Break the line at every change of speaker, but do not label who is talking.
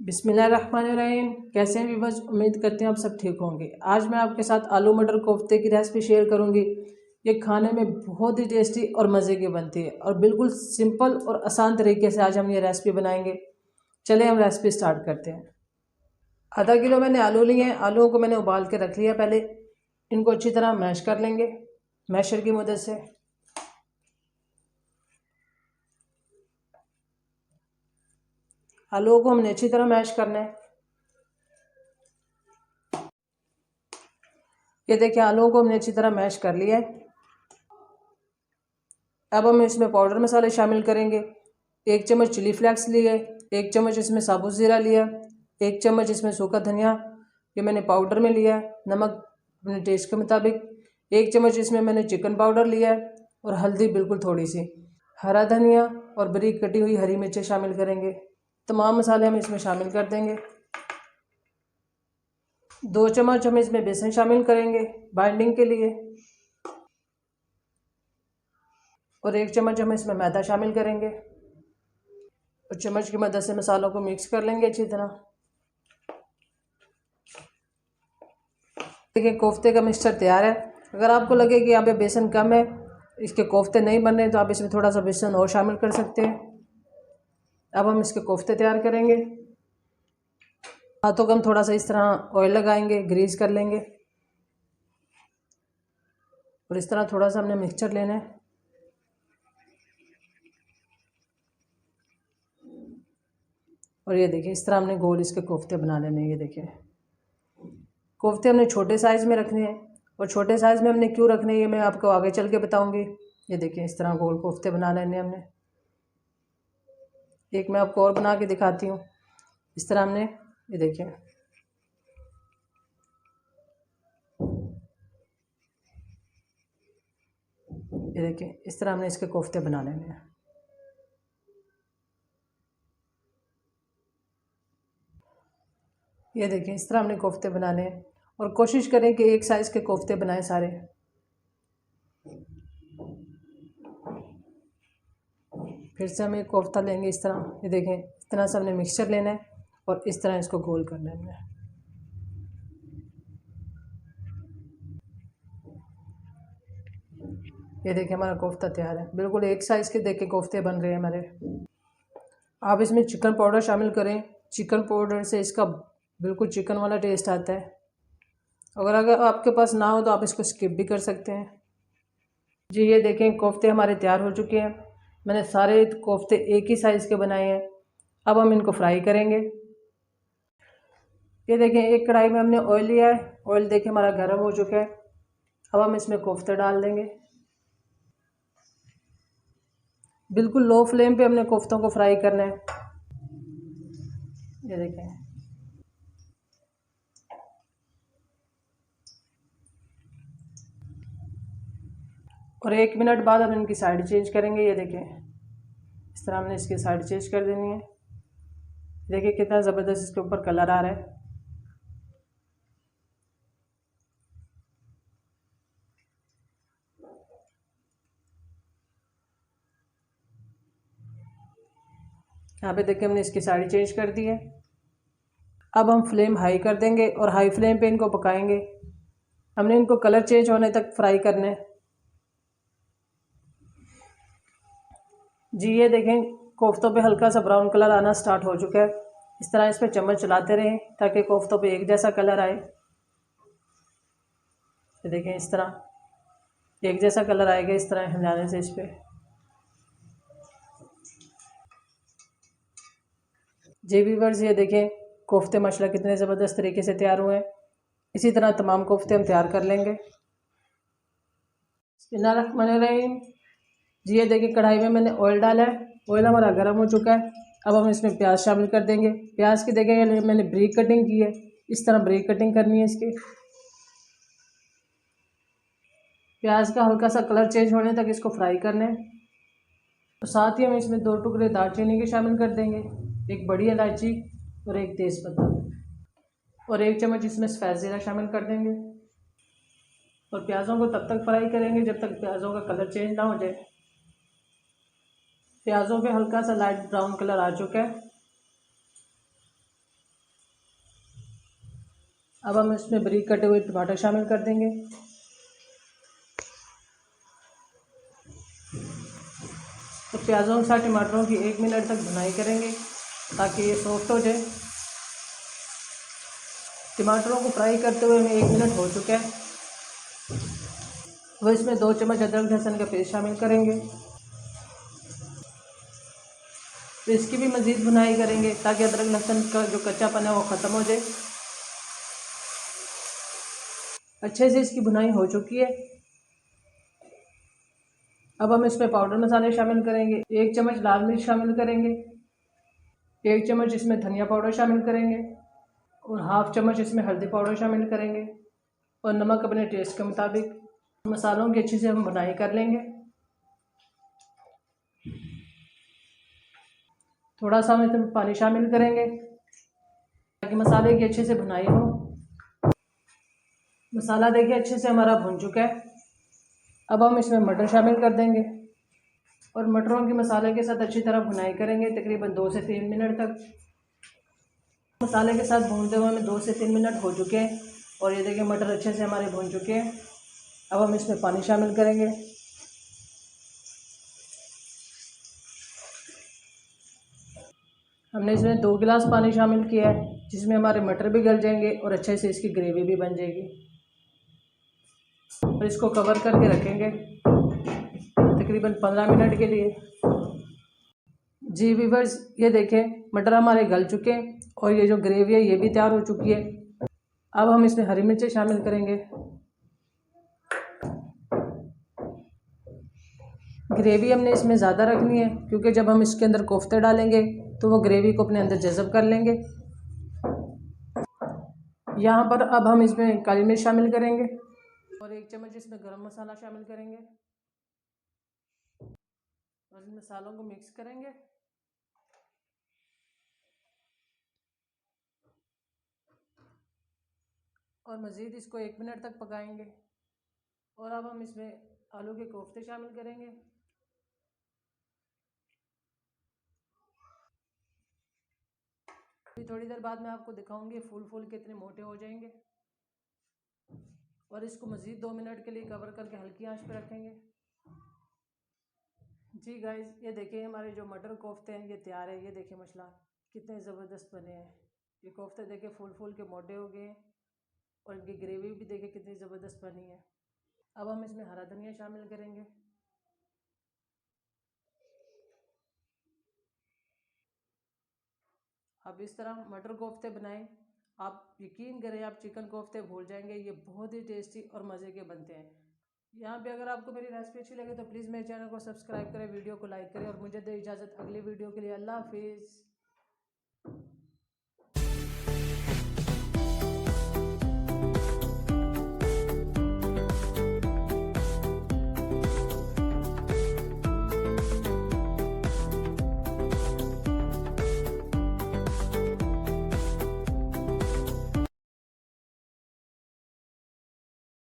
बिस्मिल्लाहिर्रहमानिर्रहीम। कैसे हैं व्यूअर्स, उम्मीद करते हैं आप सब ठीक होंगे। आज मैं आपके साथ आलू मटर कोफ्ते की रेसिपी शेयर करूंगी। ये खाने में बहुत ही टेस्टी और मज़े की बनती है और बिल्कुल सिंपल और आसान तरीके से आज हम ये रेसिपी बनाएंगे। चले हम रेसिपी स्टार्ट करते हैं। आधा किलो मैंने आलू लिए हैं। आलूओं को मैंने उबाल के रख लिया। पहले इनको अच्छी तरह मैश कर लेंगे मैशर की मदद से। आलूओं को हमने अच्छी तरह मैश करना है। ये देखिए, आलूओं को हमने अच्छी तरह मैश कर लिया है। अब हम इसमें पाउडर मसाले शामिल करेंगे। 1 चम्मच चिली फ्लेक्स लिए, 1 चम्मच इसमें साबुत ज़ीरा लिया, 1 चम्मच इसमें सूखा धनिया ये मैंने पाउडर में लिया, नमक अपने टेस्ट के मुताबिक, 1 चम्मच इसमें मैंने चिकन पाउडर लिया है और हल्दी बिल्कुल थोड़ी सी, हरा धनिया और बारीक कटी हुई हरी मिर्चें शामिल करेंगे। तमाम मसाले हम इसमें शामिल कर देंगे। 2 चम्मच हम इसमें बेसन शामिल करेंगे बाइंडिंग के लिए और 1 चम्मच हम इसमें मैदा शामिल करेंगे और चम्मच की मदद से मसालों को मिक्स कर लेंगे अच्छी तरह। देखिए, कोफ्ते का मिक्सचर तैयार है। अगर आपको लगे कि यहाँ पे बेसन कम है, इसके कोफ्ते नहीं बन रहे, तो आप इसमें थोड़ा सा बेसन और शामिल कर सकते हैं। अब हम इसके कोफ्ते तैयार करेंगे। हाथों को हम थोड़ा सा इस तरह ऑयल लगाएंगे, ग्रीस कर लेंगे और इस तरह थोड़ा सा हमने मिक्सचर लेना है। और ये देखिए, इस तरह हमने गोल इसके कोफ्ते बना लेने हैं। ये देखिए, कोफ्ते हमने छोटे साइज़ में रखने हैं और छोटे साइज़ में हमने क्यों रखने हैं ये मैं आपको आगे चल के बताऊंगी। ये देखिए, इस तरह गोल कोफ्ते बना लेने हमने। एक मैं आपको और बना के दिखाती हूँ। इस तरह हमने, ये देखिए, इस तरह हमने इसके कोफ्ते बना लेने हैं। ये देखिए, इस तरह हमने कोफ्ते बनाने हैं और कोशिश करें कि एक साइज़ के कोफ्ते बनाएं सारे। फिर से हम एक कोफ्ता लेंगे इस तरह। ये देखें, इस तरह से हमने मिक्सचर लेना है और इस तरह इसको गोल कर लेना है। ये देखिए, हमारा कोफ्ता तैयार है। बिल्कुल एक साइज़ के देख के कोफ्ते बन रहे हैं हमारे। आप इसमें चिकन पाउडर शामिल करें। चिकन पाउडर से इसका बिल्कुल चिकन वाला टेस्ट आता है। अगर आपके पास ना हो तो आप इसको स्किप भी कर सकते हैं। जी, ये देखें, कोफ्ते हमारे तैयार हो चुके हैं। मैंने सारे कोफ्ते एक ही साइज़ के बनाए हैं। अब हम इनको फ्राई करेंगे। ये देखें, एक कढ़ाई में हमने ऑयल लिया है। ऑयल देखिए हमारा गर्म हो चुका है। अब हम इसमें कोफ्ते डाल देंगे। बिल्कुल लो फ्लेम पे हमने कोफ्तों को फ्राई करना है। ये देखें, और 1 मिनट बाद हम इनकी साइड चेंज करेंगे। ये देखें, इस तरह हमने इसकी साइड चेंज कर देनी है। देखिए कितना ज़बरदस्त इसके ऊपर कलर आ रहा है। यहाँ पे देखिए, हमने इसकी साइड चेंज कर दी है। अब हम फ्लेम हाई कर देंगे और हाई फ्लेम पे इनको पकाएंगे। हमने इनको कलर चेंज होने तक फ्राई करना है। जी, ये देखें, कोफ्तों पे हल्का सा ब्राउन कलर आना स्टार्ट हो चुका है। इस तरह इस पर चम्मच चलाते रहें ताकि कोफ्तों पे एक जैसा कलर आए। ये देखें, इस तरह एक जैसा कलर आएगा इस तरह हिलाने से इस पर। जी व्यूअर्स, ये देखें, कोफ्ते माशाल्लाह कितने ज़बरदस्त तरीके से तैयार हुए हैं। इसी तरह तमाम कोफ्ते हम तैयार कर लेंगे। बिस्मिल्लाहिर्रहमानिर्रहीम। जी, ये देखिए, कढ़ाई में मैंने ऑयल डाला है। ऑयल हमारा गर्म हो चुका है। अब हम इसमें प्याज शामिल कर देंगे। प्याज की देखें, मैंने ब्रीक कटिंग की है। इस तरह ब्रीक कटिंग करनी है इसकी। प्याज का हल्का सा कलर चेंज होने तक इसको फ्राई करना है। और साथ ही हम इसमें 2 टुकड़े दालचीनी के शामिल कर देंगे, 1 बड़ी इलायची और 1 तेज़पत्ता और 1 चम्मच इसमें सफ़ेद ज़ीरा शामिल कर देंगे। और प्याज़ों को तब तक फ्राई करेंगे जब तक प्याज़ों का कलर चेंज ना हो जाए। प्याज़ों पे हल्का सा लाइट ब्राउन कलर आ चुका है। अब हम इसमें बारीक कटे हुए टमाटर शामिल कर देंगे। तो प्याज़ों के साथ टमाटरों की 1 मिनट तक भुनाई करेंगे ताकि ये सॉफ्ट हो जाए। टमाटरों को फ्राई करते हुए हमें 1 मिनट हो चुका है। वो इसमें 2 चम्मच अदरक लहसुन का पेस्ट शामिल करेंगे। तो इसकी भी मज़ीद भुनाई करेंगे ताकि अदरक लहसुन का जो कच्चापन है वो ख़त्म हो जाए। अच्छे से इसकी भुनाई हो चुकी है। अब हम इसमें पाउडर मसाले शामिल करेंगे। 1 चम्मच लाल मिर्च शामिल करेंगे, 1 चम्मच इसमें धनिया पाउडर शामिल करेंगे और हाफ चम्मच इसमें हल्दी पाउडर शामिल करेंगे और नमक अपने टेस्ट के मुताबिक। मसालों की अच्छी से हम भुनाई कर लेंगे। थोड़ा सा हम इसमें पानी शामिल करेंगे ताकि मसाले की अच्छे से भुनाई हो। मसाला देखिए अच्छे से हमारा भुन चुका है। अब हम इसमें मटर शामिल कर देंगे और मटरों की मसाले के साथ अच्छी तरह भुनाई करेंगे तकरीबन 2 से 3 मिनट तक। मसाले के साथ भूनते हुए हमें 2 से 3 मिनट हो चुके हैं और ये देखिए मटर अच्छे से हमारे भून चुके हैं। अब हम इसमें पानी शामिल करेंगे। हमने इसमें 2 गिलास पानी शामिल किया है जिसमें हमारे मटर भी गल जाएंगे और अच्छे से इसकी ग्रेवी भी बन जाएगी। और इसको कवर करके रखेंगे तकरीबन 15 मिनट के लिए। जी व्यूअर्स, ये देखें मटर हमारे गल चुके हैं और ये जो ग्रेवी है ये भी तैयार हो चुकी है। अब हम इसमें हरी मिर्चें शामिल करेंगे। ग्रेवी हमने इसमें ज़्यादा रखनी है क्योंकि जब हम इसके अंदर कोफ्ते डालेंगे तो वो ग्रेवी को अपने अंदर जज़ब कर लेंगे। यहाँ पर अब हम इसमें काली मिर्च शामिल करेंगे और 1 चम्मच इसमें गरम मसाला शामिल करेंगे और इन मसालों को मिक्स करेंगे। और मज़ीद इसको 1 मिनट तक पकाएंगे। और अब हम इसमें आलू के कोफ्ते शामिल करेंगे। फिर थोड़ी देर बाद मैं आपको दिखाऊंगी फूल कितने मोटे हो जाएंगे। और इसको मज़ीद 2 मिनट के लिए कवर करके हल्की आंच पे रखेंगे। जी गाइस, ये देखिए हमारे जो मटर कोफ्ते हैं ये तैयार है। ये देखिए माशाल्लाह कितने ज़बरदस्त बने हैं। ये कोफ्ते देखिए फूल के मोटे हो गए हैं और इनकी ग्रेवी भी देखिए कितनी ज़बरदस्त बनी है। अब हम इसमें हरा धनिया शामिल करेंगे। अब इस तरह मटर कोफ्ते बनाएं। आप यकीन करें आप चिकन कोफ्ते भूल जाएंगे। ये बहुत ही टेस्टी और मज़े के बनते हैं। यहाँ पे अगर आपको मेरी रेसिपी अच्छी लगे तो प्लीज़ मेरे चैनल को सब्सक्राइब करें, वीडियो को लाइक करें और मुझे दे इजाज़त अगली वीडियो के लिए। अल्लाह हाफिज़।